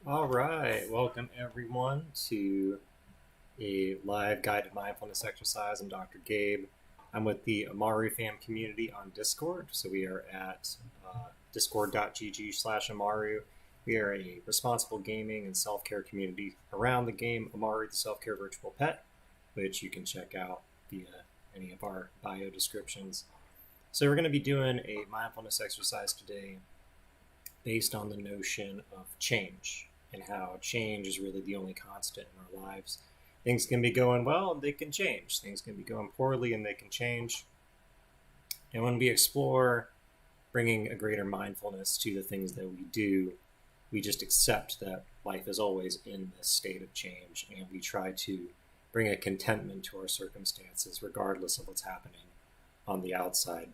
All right, welcome everyone to a live guided mindfulness exercise. I'm Dr. Gabe. I'm with the Amaru fam community on Discord. So we are at discord.gg/Amaru. We are a responsible gaming and self care community around the game Amaru, the self care virtual pet, which you can check out via any of our bio descriptions. So we're going to be doing a mindfulness exercise today based on the notion of change and how change is really the only constant in our lives. Things can be going well and they can change. Things can be going poorly and they can change. And when we explore bringing a greater mindfulness to the things that we do, we just accept that life is always in this state of change and we try to bring a contentment to our circumstances regardless of what's happening on the outside.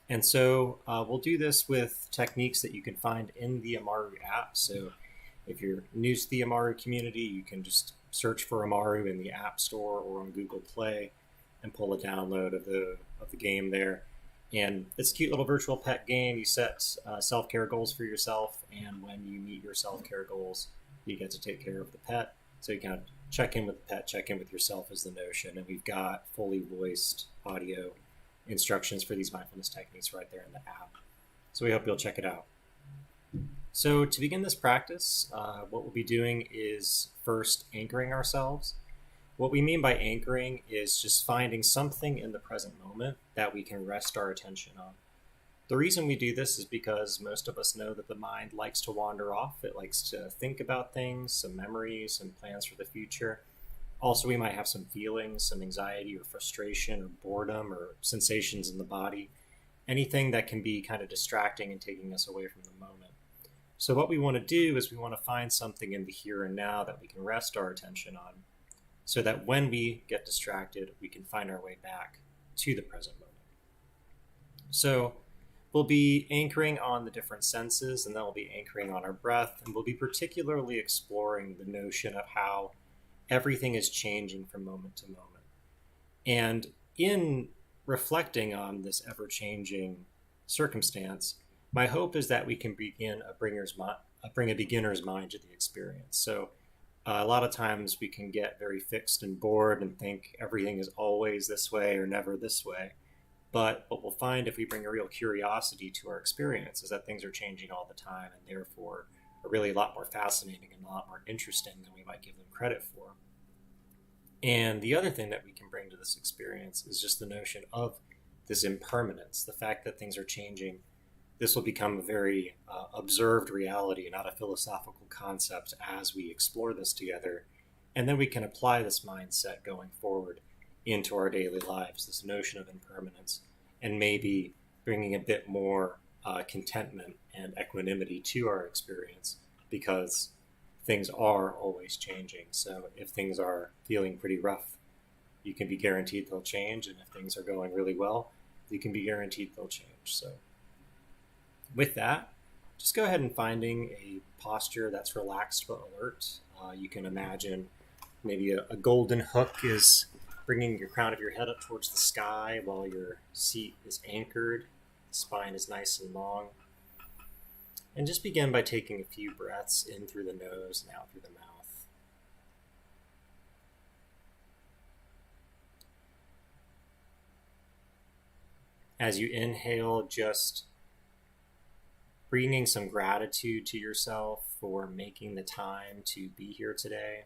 And so we'll do this with techniques that you can find in the Amaru app. So if you're new to the Amaru community, you can just search for Amaru in the App Store or on Google Play and pull a download of the game there. And it's a cute little virtual pet game. You set self-care goals for yourself, and when you meet your self-care goals, you get to take care of the pet. So you kind of check in with the pet, check in with yourself is the notion. And we've got fully voiced audio instructions for these mindfulness techniques right there in the app. So we hope you'll check it out. So to begin this practice, what we'll be doing is first anchoring ourselves. What we mean by anchoring is just finding something in the present moment that we can rest our attention on. The reason we do this is because most of us know that the mind likes to wander off. It likes to think about things, some memories, some plans for the future. Also, we might have some feelings, some anxiety or frustration or boredom or sensations in the body. Anything that can be kind of distracting and taking us away from the moment. So what we want to do is we want to find something in the here and now that we can rest our attention on so that when we get distracted, we can find our way back to the present moment. So we'll be anchoring on the different senses, and then we'll be anchoring on our breath, and we'll be particularly exploring the notion of how everything is changing from moment to moment. And in reflecting on this ever-changing circumstance, my hope is that we can bring a beginner's mind to the experience. So a lot of times we can get very fixed and bored and think everything is always this way or never this way. But what we'll find if we bring a real curiosity to our experience is that things are changing all the time and therefore are really a lot more fascinating and a lot more interesting than we might give them credit for. And the other thing that we can bring to this experience is just the notion of this impermanence, the fact that things are changing. This will become a very observed reality, not a philosophical concept as we explore this together. And then we can apply this mindset going forward into our daily lives, this notion of impermanence, and maybe bringing a bit more contentment and equanimity to our experience because things are always changing. So if things are feeling pretty rough, you can be guaranteed they'll change. And if things are going really well, you can be guaranteed they'll change. So with that, just go ahead and finding a posture that's relaxed but alert. You can imagine maybe a golden hook is bringing your crown of your head up towards the sky while your seat is anchored. The spine is nice and long. And just begin by taking a few breaths in through the nose and out through the mouth. As you inhale, just bringing some gratitude to yourself for making the time to be here today.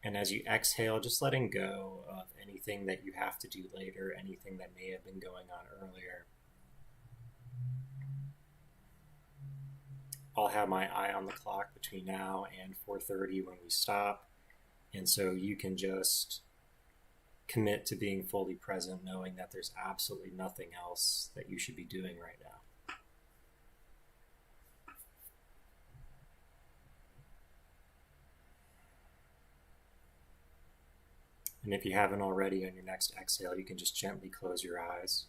And as you exhale, just letting go of anything that you have to do later, anything that may have been going on earlier. I'll have my eye on the clock between now and 4:30 when we stop. And so you can just commit to being fully present, knowing that there's absolutely nothing else that you should be doing right now. And if you haven't already, on your next exhale, you can just gently close your eyes.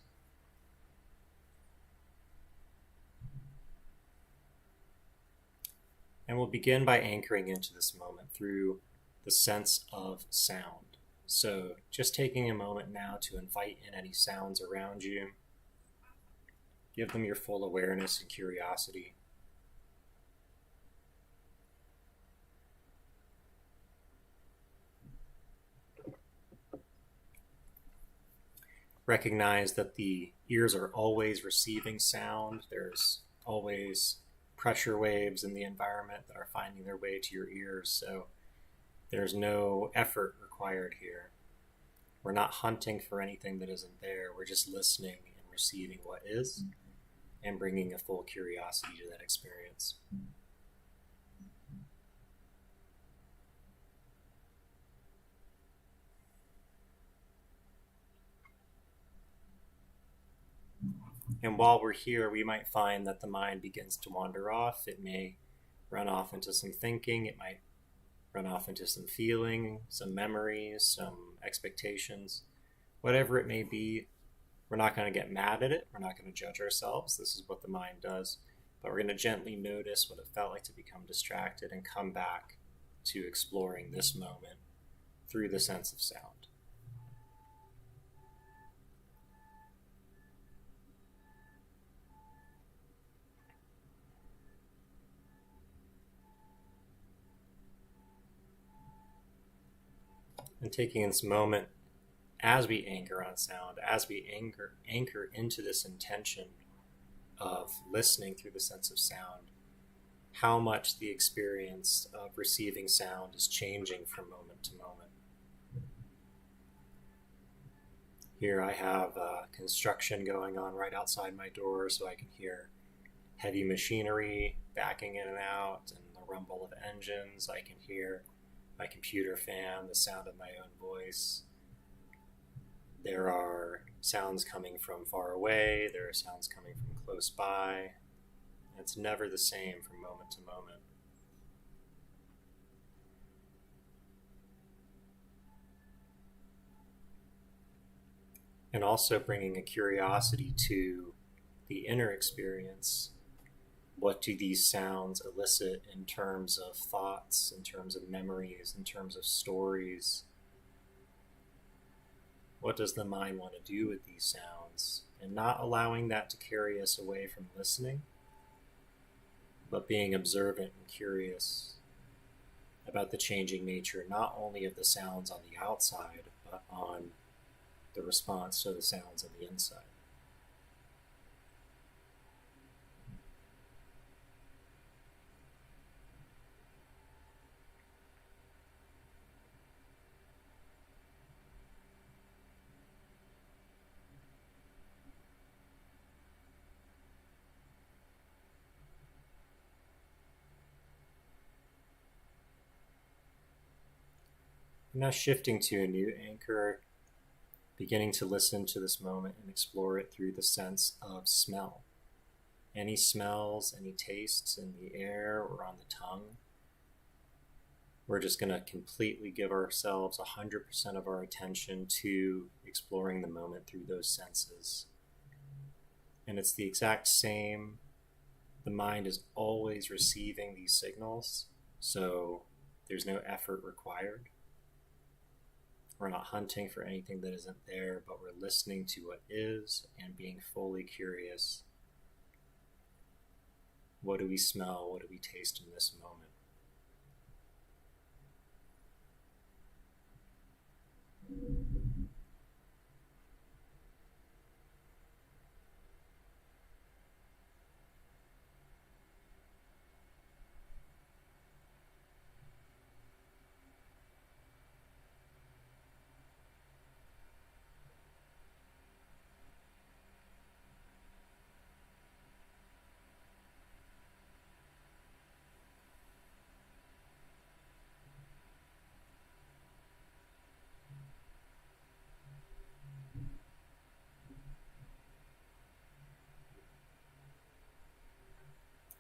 And we'll begin by anchoring into this moment through the sense of sound. So just taking a moment now to invite in any sounds around you. Give them your full awareness and curiosity. Recognize that the ears are always receiving sound. There's always pressure waves in the environment that are finding their way to your ears. So there's no effort required here. We're not hunting for anything that isn't there. We're just listening and receiving what is and bringing a full curiosity to that experience. And while we're here, we might find that the mind begins to wander off. It may run off into some thinking. It might run off into some feeling, some memories, some expectations. Whatever it may be, we're not going to get mad at it. We're not going to judge ourselves. This is what the mind does. But we're going to gently notice what it felt like to become distracted and come back to exploring this moment through the sense of sound. And taking this moment as we anchor on sound, as we anchor into this intention of listening through the sense of sound, how much the experience of receiving sound is changing from moment to moment. Here I have construction going on right outside my door, so I can hear heavy machinery backing in and out and the rumble of engines. I can hear my computer fan, the sound of my own voice. There are sounds coming from far away. There are sounds coming from close by. It's never the same from moment to moment. And also bringing a curiosity to the inner experience. What do these sounds elicit in terms of thoughts, in terms of memories, in terms of stories? What does the mind want to do with these sounds? And not allowing that to carry us away from listening, but being observant and curious about the changing nature, not only of the sounds on the outside, but on the response to the sounds on the inside. Now shifting to a new anchor, beginning to listen to this moment and explore it through the sense of smell. Any smells, any tastes in the air or on the tongue. We're just going to completely give ourselves 100% of our attention to exploring the moment through those senses. And it's the exact same. The mind is always receiving these signals, so there's no effort required. We're not hunting for anything that isn't there, but we're listening to what is and being fully curious. What do we smell? What do we taste in this moment?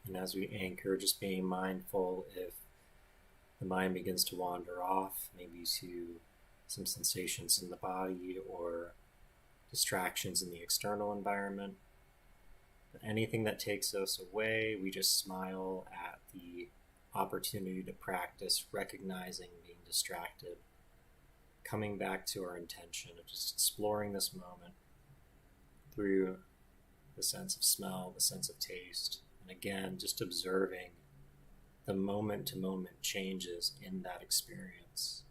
And as we anchor, just being mindful if the mind begins to wander off, maybe to some sensations in the body or distractions in the external environment. But anything that takes us away, we just smile at the opportunity to practice recognizing being distracted, coming back to our intention of just exploring this moment through the sense of smell, the sense of taste, and again, just observing the moment-to-moment changes in that experience,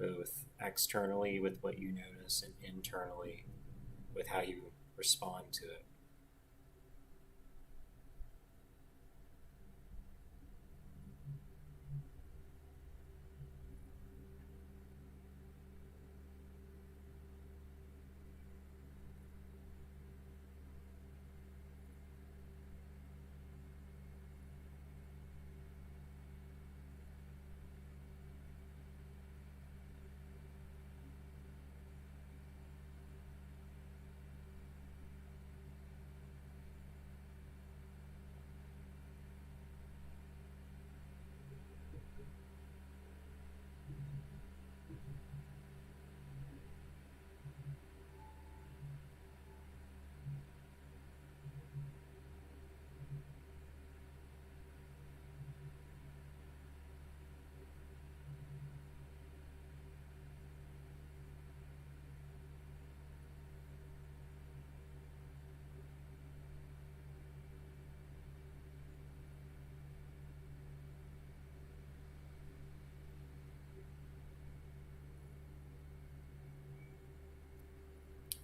both externally with what you notice and internally with how you respond to it.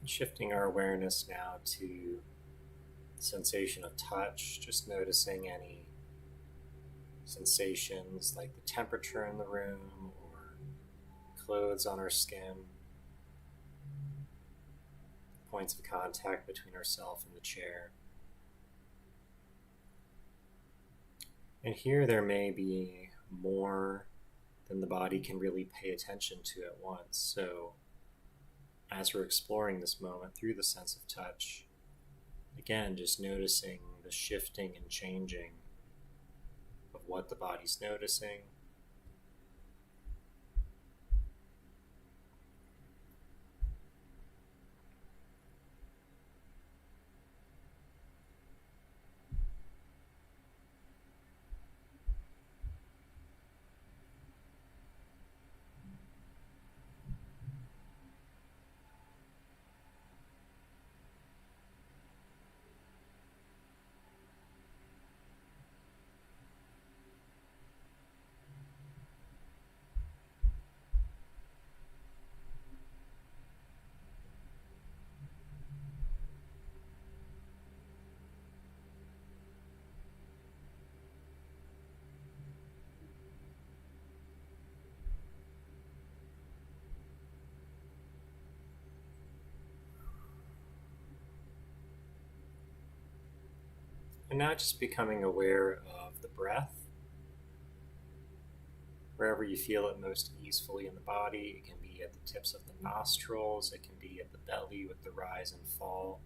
Shifting our awareness now to the sensation of touch, just noticing any sensations like the temperature in the room or clothes on our skin, points of contact between ourselves and the chair. And here there may be more than the body can really pay attention to at once. So as we're exploring this moment through the sense of touch, again, just noticing the shifting and changing of what the body's noticing. And now just becoming aware of the breath. Wherever you feel it most easefully in the body, it can be at the tips of the nostrils, it can be at the belly with the rise and fall.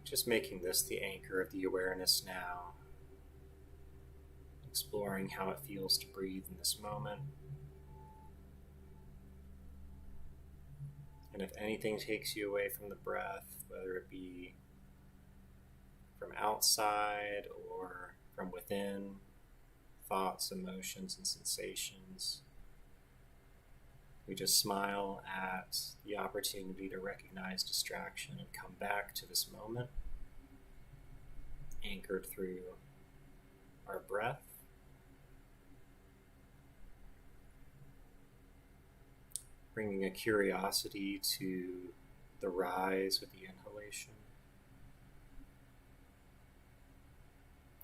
Just making this the anchor of the awareness now, exploring how it feels to breathe in this moment. And if anything takes you away from the breath, whether it be from outside or from within, thoughts, emotions, and sensations, we just smile at the opportunity to recognize distraction and come back to this moment, anchored through our breath. Bringing a curiosity to the rise with the inhalation,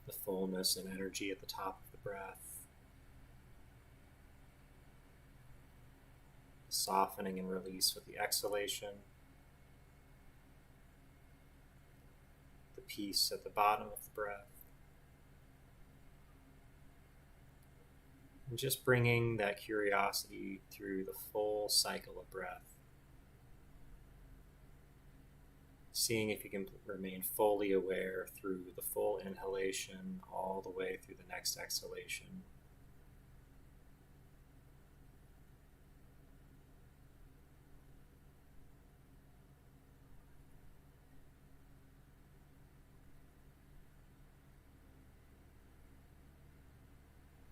the fullness and energy at the top of the breath, softening and release with the exhalation, the peace at the bottom of the breath. And just bringing that curiosity through the full cycle of breath. Seeing if you can remain fully aware through the full inhalation all the way through the next exhalation.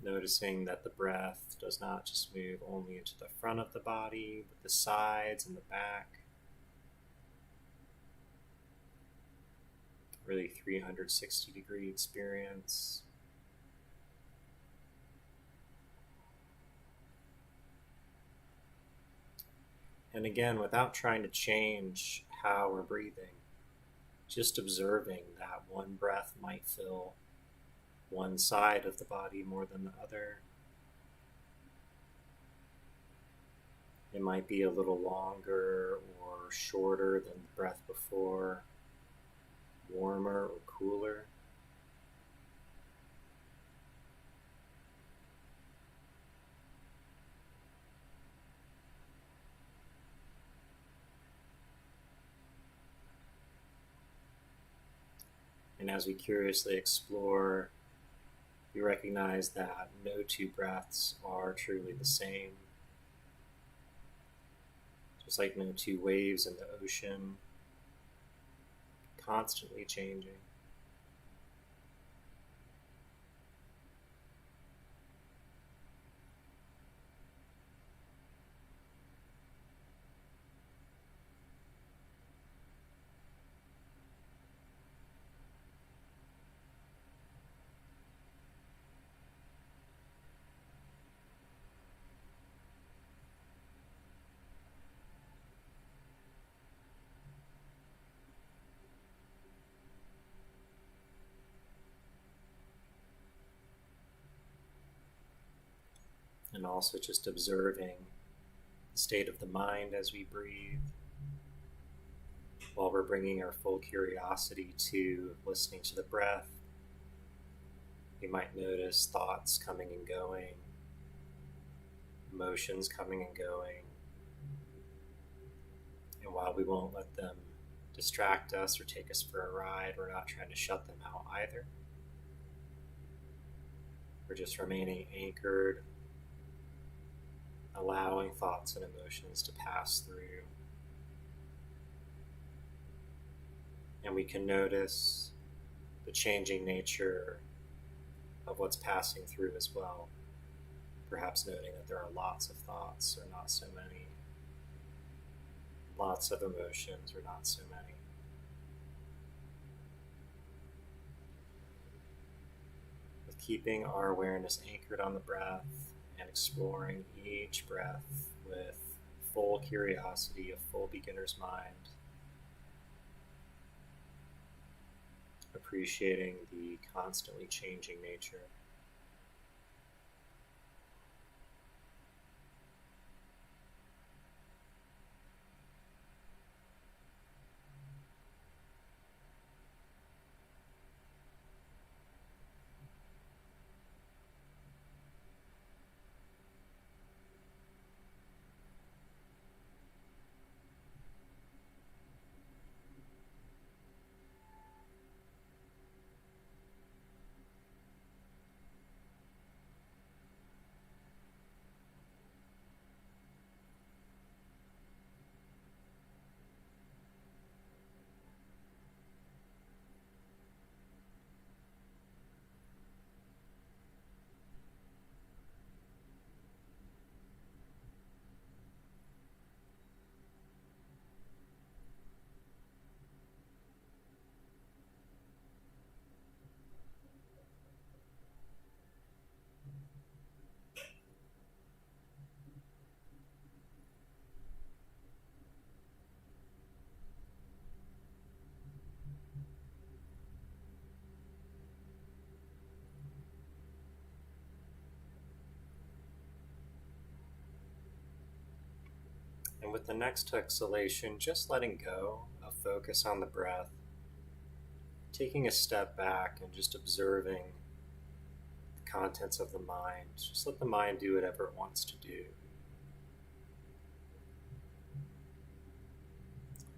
Noticing that the breath does not just move only into the front of the body, but the sides and the back. Really 360-degree experience. And again, without trying to change how we're breathing, just observing that one breath might fill one side of the body more than the other. It might be a little longer or shorter than the breath before, warmer or cooler. And as we curiously explore, we recognize that no two breaths are truly the same. Just like no two waves in the ocean, constantly changing. And also just observing the state of the mind as we breathe, while we're bringing our full curiosity to listening to the breath. We might notice thoughts coming and going, emotions coming and going. And while we won't let them distract us or take us for a ride, we're not trying to shut them out either. We're just remaining anchored, allowing thoughts and emotions to pass through. And we can notice the changing nature of what's passing through as well. Perhaps noting that there are lots of thoughts or not so many, lots of emotions or not so many. With keeping our awareness anchored on the breath and exploring each breath with full curiosity, a full beginner's mind, appreciating the constantly changing nature. And with the next exhalation, just letting go of focus on the breath, taking a step back and just observing the contents of the mind. Just let the mind do whatever it wants to do.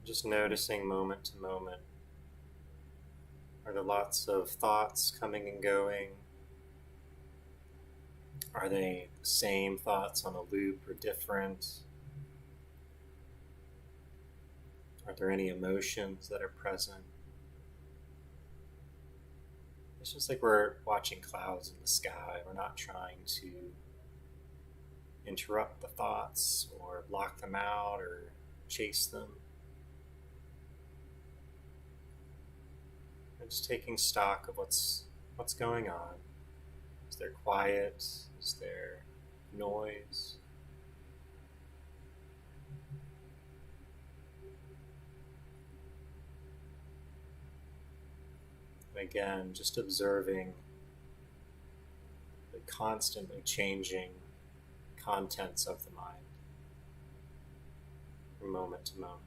Just noticing moment to moment. Are there lots of thoughts coming and going? Are they the same thoughts on a loop or different? Are there any emotions that are present? It's just like we're watching clouds in the sky. We're not trying to interrupt the thoughts or block them out or chase them. We're just taking stock of what's going on. Is there quiet? Is there noise? again, just observing the constantly changing contents of the mind from moment to moment.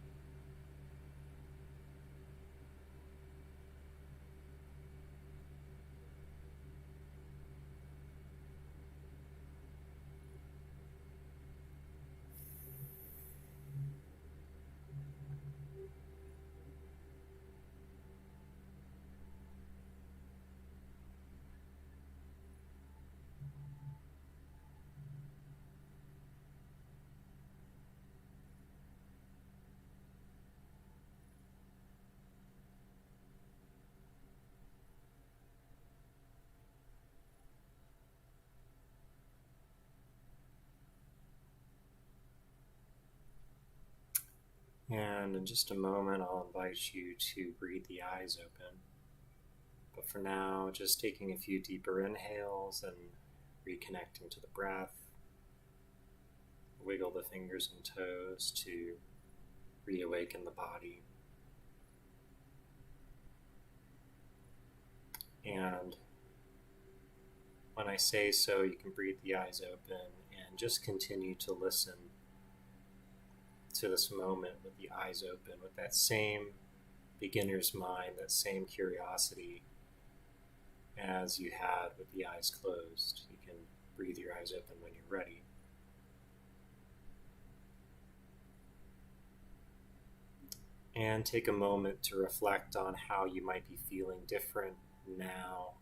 And in just a moment, I'll invite you to breathe the eyes open. But for now, just taking a few deeper inhales and reconnecting to the breath. Wiggle the fingers and toes to reawaken the body. And when I say so, you can breathe the eyes open and just continue to listen to this moment with the eyes open, with that same beginner's mind, that same curiosity as you had with the eyes closed. You can breathe your eyes open when you're ready. And take a moment to reflect on how you might be feeling different now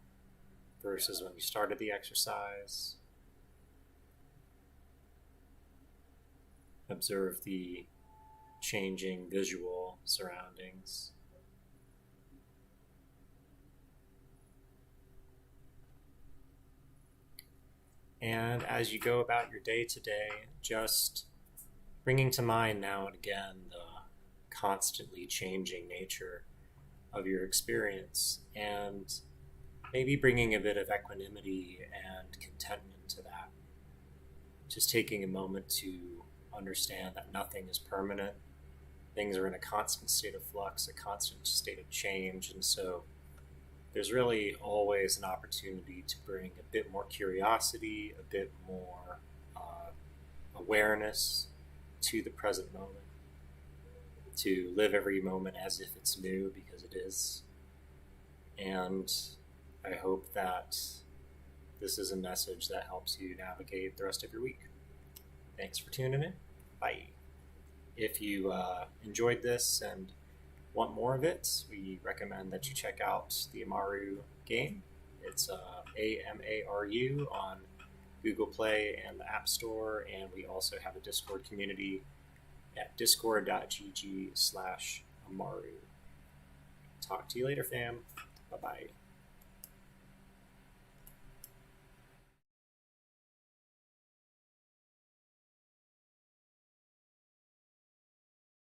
versus when you started the exercise. Observe the changing visual surroundings. And as you go about your day to day, just bringing to mind now and again the constantly changing nature of your experience, and maybe bringing a bit of equanimity and contentment to that. Just taking a moment to understand that nothing is permanent. Things are in a constant state of flux, a constant state of change, and so there's really always an opportunity to bring a bit more curiosity, a bit more awareness to the present moment, to live every moment as if it's new, because it is. And I hope that this is a message that helps you navigate the rest of your week. Thanks for tuning in. Bye. If you enjoyed this and want more of it, we recommend that you check out the Amaru game. It's AMARU on Google Play and the App Store, and we also have a Discord community at discord.gg/Amaru. Talk to you later, fam. Bye-bye.